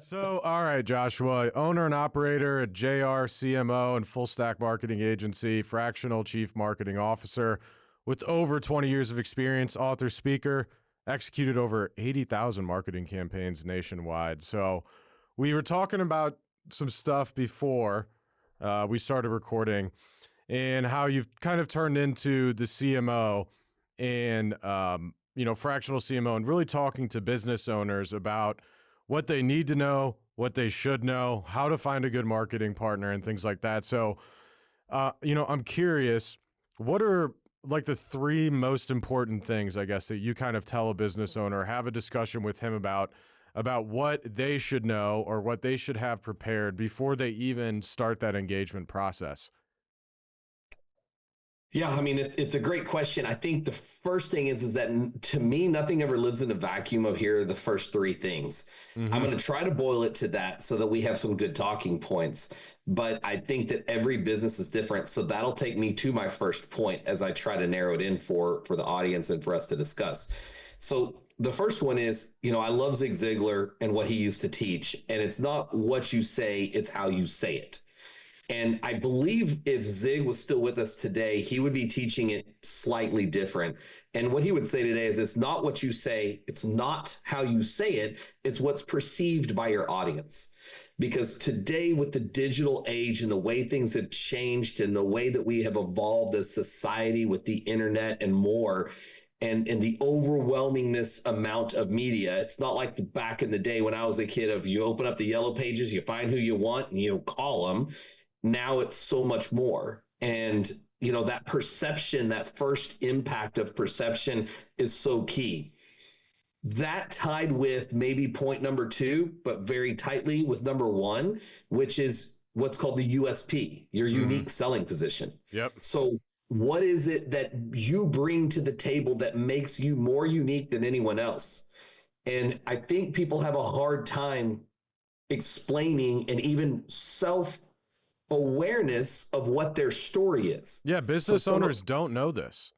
So, all right, Joshua, owner and operator at JR CMO and full stack marketing agency, fractional chief marketing officer with over 20 years of experience, author, speaker, executed over 80,000 marketing campaigns nationwide. So, we were talking about some stuff before we started recording and how you've kind of turned into the CMO and, fractional CMO and really talking to business owners about what they need to know, what they should know, how to find a good marketing partner, and things like that. So, I'm curious, what are like the three most important things, I guess, that you kind of tell a business owner, have a discussion with him about what they should know or what they should have prepared before they even start that engagement process? Yeah, I mean, it's a great question. I think the first thing is that to me, nothing ever lives in a vacuum of here are the first three things. I'm Mm-hmm. going to try to boil it to that so that we have some good talking points. But I think that every business is different. So that'll take me to my first point as I try to narrow it in for the audience and for us to discuss. So the first one is, I love Zig Ziglar and what he used to teach. And it's not what you say, it's how you say it. And I believe if Zig was still with us today, he would be teaching it slightly different. And what he would say today is it's not what you say, it's not how you say it, it's what's perceived by your audience. Because today, with the digital age and the way things have changed and the way that we have evolved as society with the internet and more, and the overwhelmingness amount of media. It's not like back in the day when I was a kid of you open up the yellow pages, you find who you want and you call them. Now it's so much more. And, that perception, that first impact of perception is so key. That tied with maybe point number two, but very tightly with number one, which is what's called the USP, your Mm-hmm. unique selling position. Yep. So, what is it that you bring to the table that makes you more unique than anyone else? And I think people have a hard time explaining and even self awareness of what their story is. Yeah, So business owners don't know this.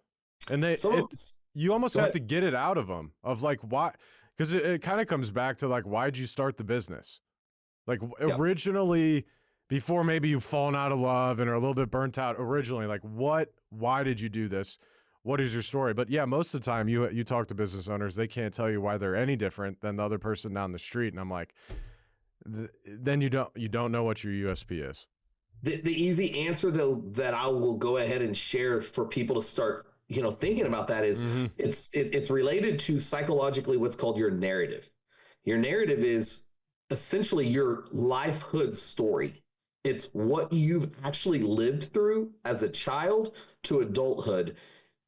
And some of you almost go have ahead. to get it out of them of like why, because it kind of comes back to like, why'd you start the business? Like Yeah. originally, before maybe you've fallen out of love and are a little bit burnt out originally, like why did you do this? What is your story? But yeah, most of the time you talk to business owners, they can't tell you why they're any different than the other person down the street. And I'm like, then you don't know what your USP is. The easy answer though that I will go ahead and share for people to start, thinking about that is Mm-hmm. it's related to psychologically what's called your narrative. Your narrative is essentially your lifehood story. It's what you've actually lived through as a child to adulthood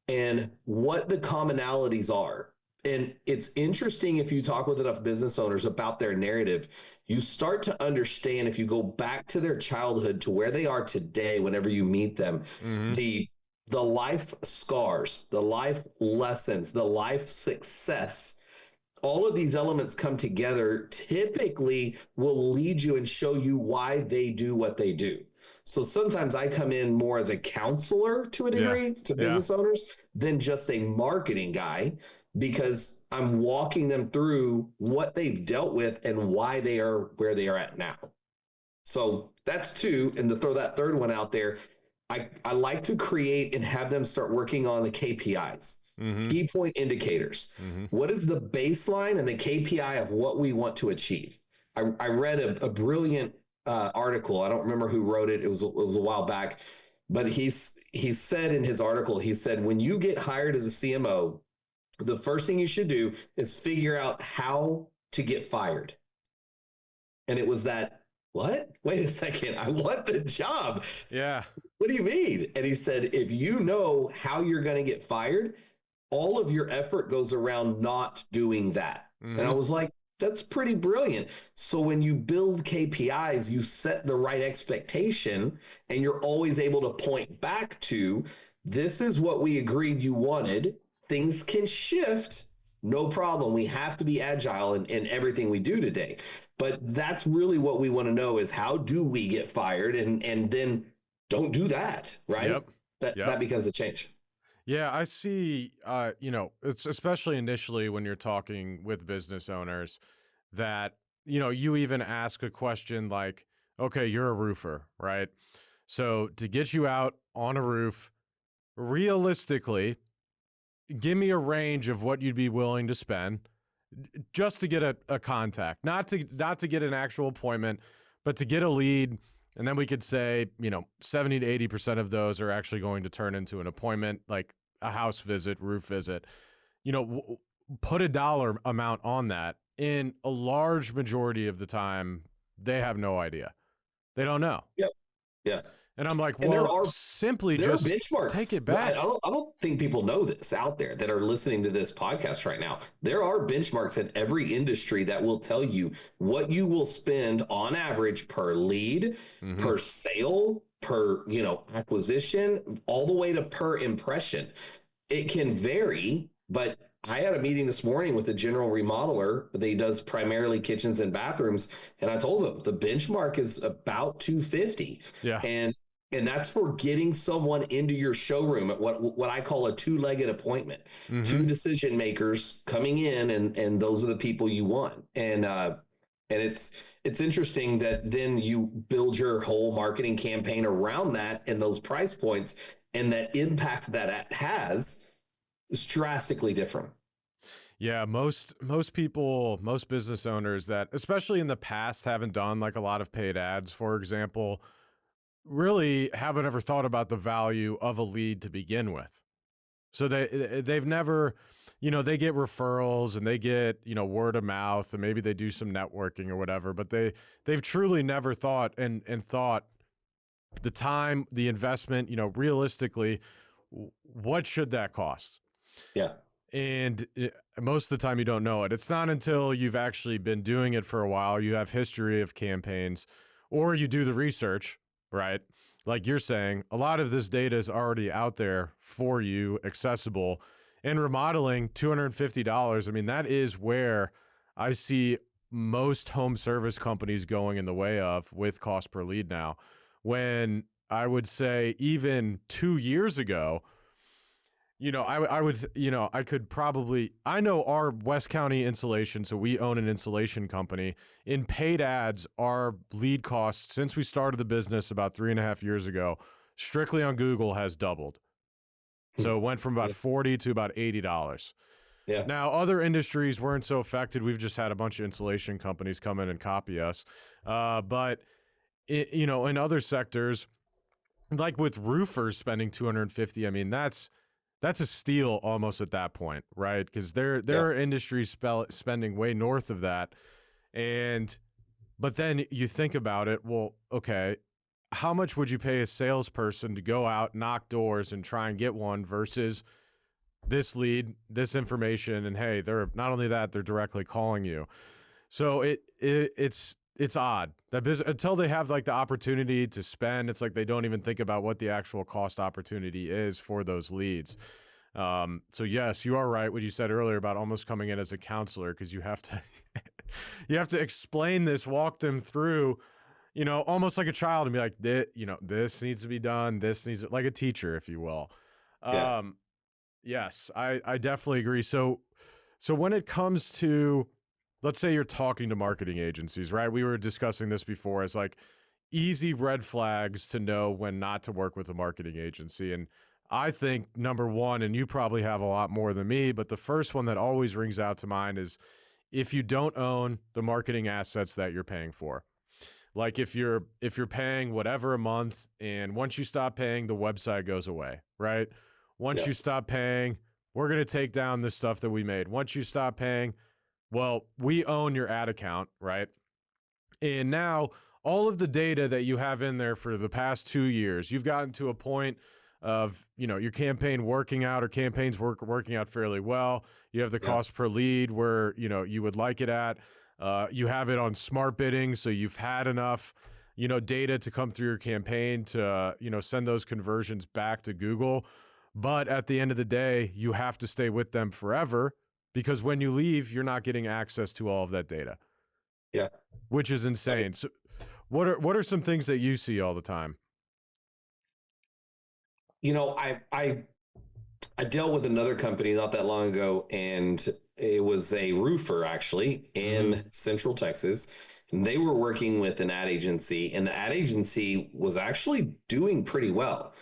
and what the commonalities are. And it's interesting if you talk with enough business owners about their narrative, you start to understand if you go back to their childhood to where they are today, whenever you meet them, Mm-hmm. the the life scars, the life lessons, the life success, all of these elements come together typically will lead you and show you why they do what they do. So sometimes I come in more as a counselor to a Yeah. degree to Yeah. business owners than just a marketing guy because I'm walking them through what they've dealt with and why they are where they are at now. So that's two. And to throw that third one out there, I like to create and have them start working on the KPIs, Mm-hmm. key point indicators. Mm-hmm. What is the baseline and the KPI of what we want to achieve? I read a brilliant article. I don't remember who wrote it. It was a while back, but he said in his article, he said, when you get hired as a CMO, the first thing you should do is figure out how to get fired. And it was that, what? Wait a second. I want the job. Yeah. What do you mean? And he said, if you know how you're going to get fired, all of your effort goes around not doing that. And I Mm-hmm. was like, that's pretty brilliant. So when you build KPIs, you set the right expectation and you're always able to point back to this is what we agreed you wanted. Things can shift. No problem. We have to be agile in everything we do today. But that's really what we want to know is how do we get fired and then don't do that, right? Yep. That Yep. becomes a change. Yeah, I see. It's especially initially when you're talking with business owners that you even ask a question like, okay, you're a roofer, right? So to get you out on a roof, realistically, give me a range of what you'd be willing to spend just to get a contact, not to get an actual appointment, but to get a lead. And then we could say, 70 to 80% of those are actually going to turn into an appointment, like a house visit, roof visit. Put a dollar amount on that. In a large majority of the time, they have no idea. They don't know. Yep. Yeah. And I'm like, And there well, are simply there are just take benchmarks. it back. I don't think people know this out there that are listening to this podcast right now. There are benchmarks in every industry that will tell you what you will spend on average per lead, per sale, per, acquisition, all the way to per impression. It can vary, but I had a meeting this morning with a general remodeler that does primarily kitchens and bathrooms, and I told them the benchmark is about 250. Yeah. And that's for getting someone into your showroom at what I call a two-legged appointment. Two decision makers coming in, and those are the people you want. And it's interesting that then you build your whole marketing campaign around that and those price points, and that impact that it has is drastically different. Yeah, most people, most business owners that, especially in the past, haven't done like a lot of paid ads, for example, really haven't ever thought about the value of a lead to begin with. So they've never, they get referrals and they get, word of mouth, and maybe they do some networking or whatever, but they've truly never thought and thought the time, the investment, realistically, what should that cost? Yeah. And most of the time you don't know it. It's not until you've actually been doing it for a while, you have history of campaigns, or you do the research, right? Like you're saying, a lot of this data is already out there for you, accessible. And remodeling, $250, I mean, that is where I see most home service companies going in the way of with cost per lead now. When I would say even 2 years ago, I would, I could probably, I know our West County insulation, so we own an insulation company. In paid ads, our lead cost since we started the business about 3.5 years ago, strictly on Google, has doubled. So it went from about $40 to about $80. Yeah. Now, other industries weren't so affected. We've just had a bunch of insulation companies come in and copy us. But, in other sectors, like with roofers spending $250, I mean, that's a steal almost at that point, right? Because there are industries spending way north of that. But then you think about it, well, okay, how much would you pay a salesperson to go out, knock doors, and try and get one versus this lead, this information, and hey, they're not only that, they're directly calling you. So it's odd that until they have like the opportunity to spend, it's like they don't even think about what the actual cost opportunity is for those leads. So yes, you are right what you said earlier about almost coming in as a counselor, because you have to you have to explain this, walk them through, almost like a child, and be like, this needs to be done, this needs, like a teacher, if you will. Yeah. Yes, I definitely agree. So when it comes to, let's say you're talking to marketing agencies, right? We were discussing this before as like easy red flags to know when not to work with a marketing agency. And I think number one, and you probably have a lot more than me, but the first one that always rings out to mind is if you don't own the marketing assets that you're paying for. Like if you're paying whatever a month, and once you stop paying, the website goes away, right? Once you stop paying, we're going to take down this stuff that we made. Once you stop paying, well, we own your ad account, right? And now all of the data that you have in there for the past 2 years, you've gotten to a point of, your campaign working out, or campaigns working out fairly well. You have the cost per lead where, you would like it at. You have it on smart bidding, so you've had enough, data to come through your campaign to, send those conversions back to Google. But at the end of the day, you have to stay with them forever, because when you leave, you're not getting access to all of that data. Yeah. Which is insane. So what are some things that you see all the time? I dealt with another company not that long ago, and it was a roofer actually in Central Texas. And they were working with an ad agency, and the ad agency was actually doing pretty well.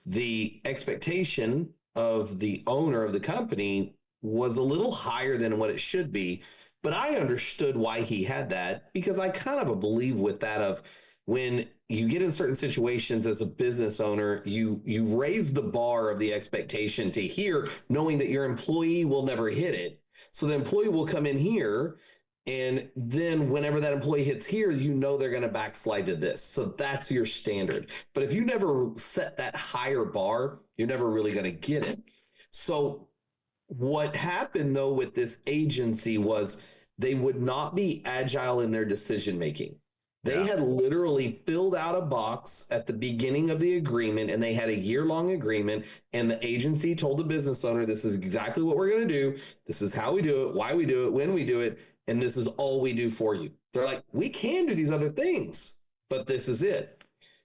The expectation of the owner of the company was a little higher than what it should be. But I understood why he had that, because I kind of believe with that of when you get in certain situations as a business owner, you raise the bar of the expectation to here, knowing that your employee will never hit it. So the employee will come in here, and then whenever that employee hits here, you know they're going to backslide to this. So that's your standard. But if you never set that higher bar, you're never really going to get it. So what happened though with this agency was they would not be agile in their decision making. They had literally filled out a box at the beginning of the agreement, and they had a year-long agreement, and the agency told the business owner, this is exactly what we're going to do. This is how we do it, why we do it, when we do it, and this is all we do for you. They're like, we can do these other things, but this is it.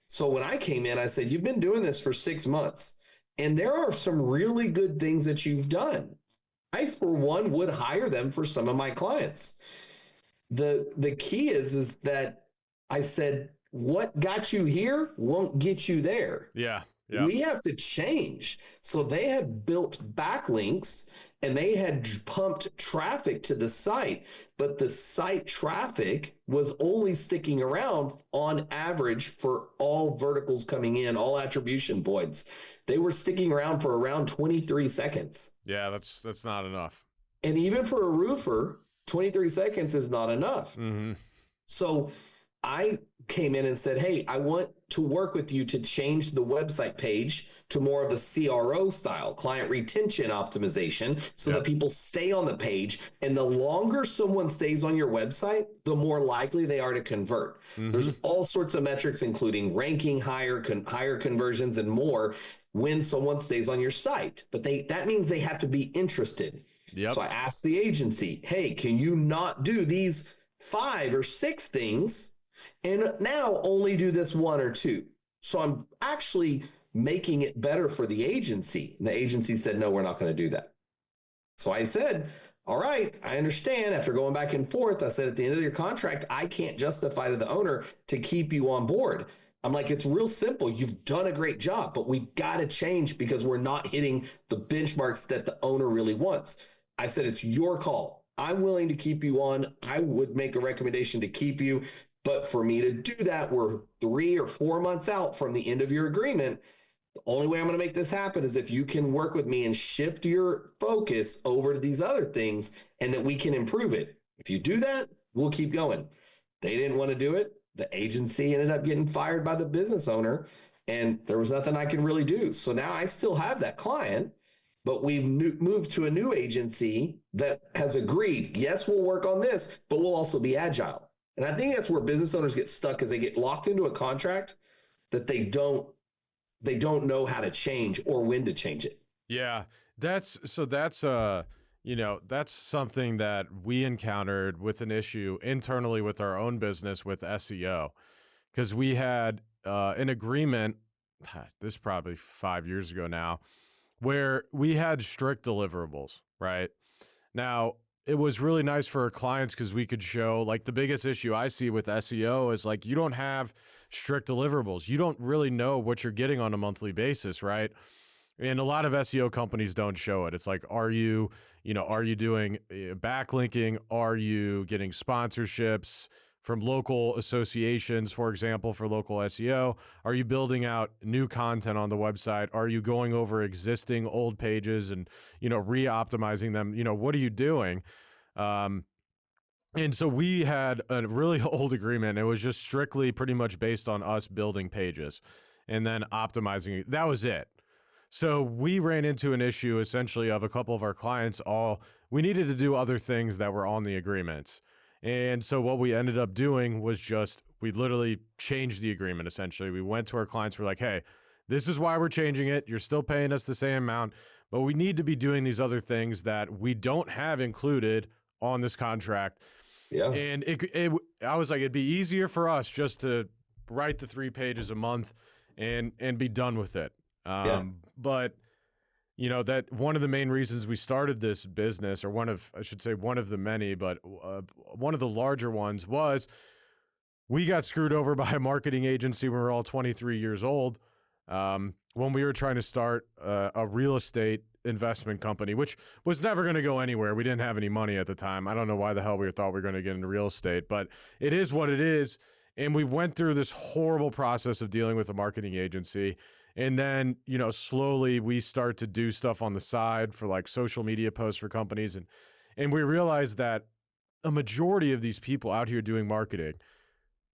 So when I came in, I said, you've been doing this for 6 months, and there are some really good things that you've done. I, for one, would hire them for some of my clients. The key is that I said, what got you here won't get you there. Yeah. We have to change. So they had built backlinks and they had pumped traffic to the site, but the site traffic was only sticking around on average for all verticals coming in, all attribution points. They were sticking around for around 23 seconds. Yeah, that's not enough. And even for a roofer, 23 seconds is not enough. So I came in and said, hey, I want to work with you to change the website page to more of a CRO style, client retention optimization, so that people stay on the page. And the longer someone stays on your website, the more likely they are to convert. There's all sorts of metrics, including ranking higher conversions and more when someone stays on your site. But that means they have to be interested. So I asked the agency, hey, can you not do these 5 or 6 things and now only do this 1 or 2? So I'm actually making it better for the agency. And the agency said, no, we're not going to do that. So I said, all right, I understand. After going back and forth, I said, at the end of your contract, I can't justify to the owner to keep you on board. I'm like, it's real simple. You've done a great job, but we got to change because we're not hitting the benchmarks that the owner really wants. I said, it's your call. I'm willing to keep you on. I would make a recommendation to keep you. But for me to do that, we're 3 or 4 months out from the end of your agreement. The only way I'm going to make this happen is if you can work with me and shift your focus over to these other things and that we can improve it. If you do that, we'll keep going. They didn't want to do it. The agency ended up getting fired by the business owner, and there was nothing I could really do. So now I still have that client, but we've moved to a new agency that has agreed, yes, we'll work on this, but we'll also be agile. And I think that's where business owners get stuck, is they get locked into a contract that they don't know how to change or when to change it. Yeah, that's something that we encountered with an issue internally with our own business with SEO, because we had an agreement, this is probably 5 years ago now, where we had strict deliverables, right? Now, it was really nice for our clients because we could show, like, the biggest issue I see with SEO is, like, you don't have strict deliverables. You don't really know what you're getting on a monthly basis, right? And a lot of SEO companies don't show it. It's like, are you doing backlinking? Are you getting sponsorships from local associations, for example, for local SEO? Are you building out new content on the website? Are you going over existing old pages and, re-optimizing them? What are you doing? And so we had a really old agreement. It was just strictly pretty much based on us building pages and then optimizing it. That was it. So we ran into an issue essentially of a couple of our clients we needed to do other things that were on the agreements. And so what we ended up doing was we literally changed the agreement essentially. We went to our clients, we're like, hey, this is why we're changing it. You're still paying us the same amount, but we need to be doing these other things that we don't have included on this contract. Yeah. And I was like, it'd be easier for us just to write the 3 pages a month and be done with it. But that one of the main reasons we started this business, or I should say one of the many, but one of the larger ones was we got screwed over by a marketing agency when we were all 23 years old, when we were trying to start a real estate investment company, which was never going to go anywhere. We didn't have any money at the time. I don't know why the hell we thought we were going to get into real estate, but it is what it is. And we went through this horrible process of dealing with a marketing agency. And then, slowly we start to do stuff on the side for like social media posts for companies. And we realized that a majority of these people out here doing marketing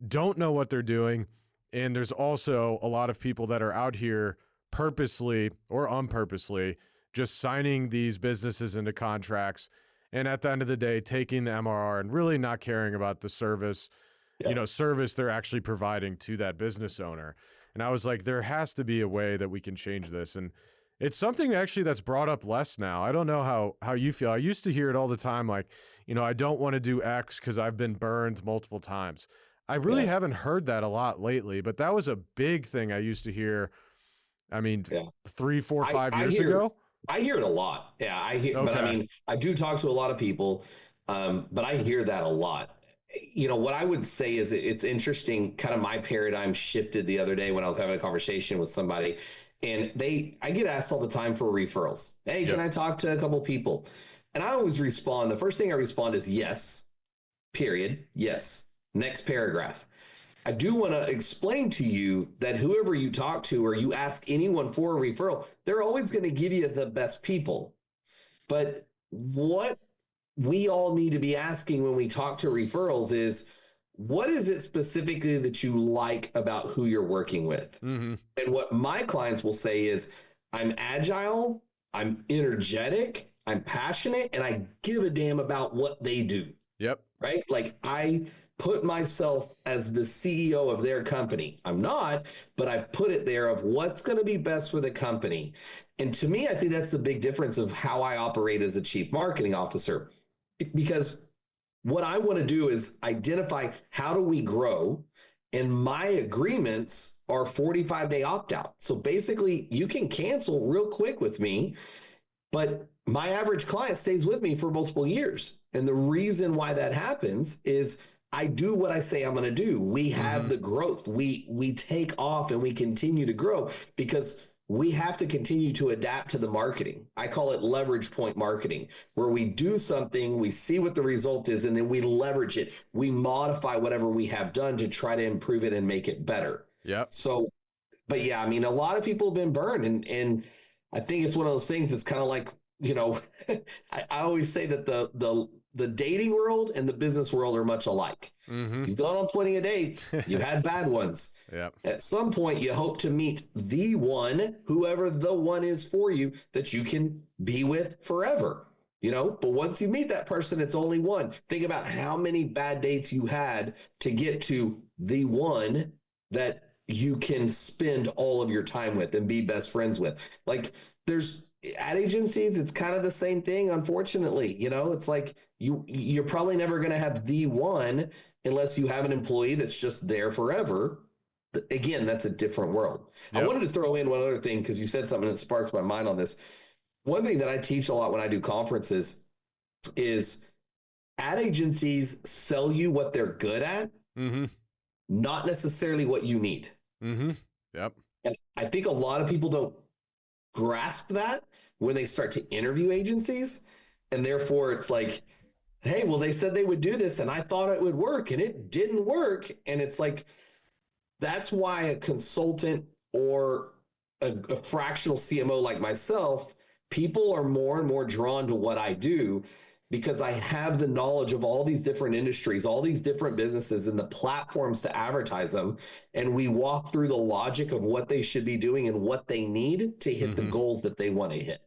don't know what they're doing. And there's also a lot of people that are out here purposely or unpurposely just signing these businesses into contracts. And at the end of the day, taking the MRR and really not caring about the service, service they're actually providing to that business owner. And I was like, there has to be a way that we can change this. And it's something actually that's brought up less now. I don't know how you feel. I used to hear it all the time, like, I don't want to do X because I've been burned multiple times. I really haven't heard that a lot lately, but that was a big thing I used to hear. I mean, 3, 4, 5 years ago. I hear it a lot. Yeah, I hear, Okay. but I mean, I do talk to a lot of people, but I hear that a lot. What I would say is it's interesting. Kind of my paradigm shifted the other day when I was having a conversation with somebody, and I get asked all the time for referrals. Hey, can I talk to a couple people? And I always respond. The first thing I respond is yes, period. Yes. Next paragraph. I do want to explain to you that whoever you talk to or you ask anyone for a referral, they're always going to give you the best people. But what we all need to be asking when we talk to referrals is, what is it specifically that you like about who you're working with? Mm-hmm. And what my clients will say is, I'm agile, I'm energetic, I'm passionate, and I give a damn about what they do. Yep. Right? Like I put myself as the CEO of their company. I'm not, but I put it there of what's going to be best for the company. And to me, I think that's the big difference of how I operate as a chief marketing officer. Because what I want to do is identify how do we grow, and my agreements are 45-day opt-out. So basically, you can cancel real quick with me, but my average client stays with me for multiple years. And the reason why that happens is I do what I say I'm going to do. We have the growth. We take off and we continue to grow because we have to continue to adapt to the marketing. I call it leverage point marketing, where we do something, we see what the result is, and then we leverage it. We modify whatever we have done to try to improve it and make it better. Yeah. So, but yeah, I mean, a lot of people have been burned, and I think it's one of those things that's kind of like, I always say that the dating world and the business world are much alike. Mm-hmm. You've gone on plenty of dates. You've had bad ones. Yep. At some point, you hope to meet the one, whoever the one is for you, that you can be with forever. But once you meet that person, it's only one. Think about how many bad dates you had to get to the one that you can spend all of your time with and be best friends with. Like there's ad agencies, it's kind of the same thing, unfortunately. It's like you're probably never going to have the one unless you have an employee that's just there forever. Again, that's a different world. Yep. I wanted to throw in one other thing because you said something that sparks my mind on this. One thing that I teach a lot when I do conferences is ad agencies sell you what they're good at, not necessarily what you need. Mm-hmm. Yep. And I think a lot of people don't grasp that when they start to interview agencies. And therefore it's like, hey, well, they said they would do this and I thought it would work and it didn't work. And it's like, that's why a consultant or a fractional CMO like myself, people are more and more drawn to what I do because I have the knowledge of all these different industries, all these different businesses and the platforms to advertise them. And we walk through the logic of what they should be doing and what they need to hit the goals that they want to hit.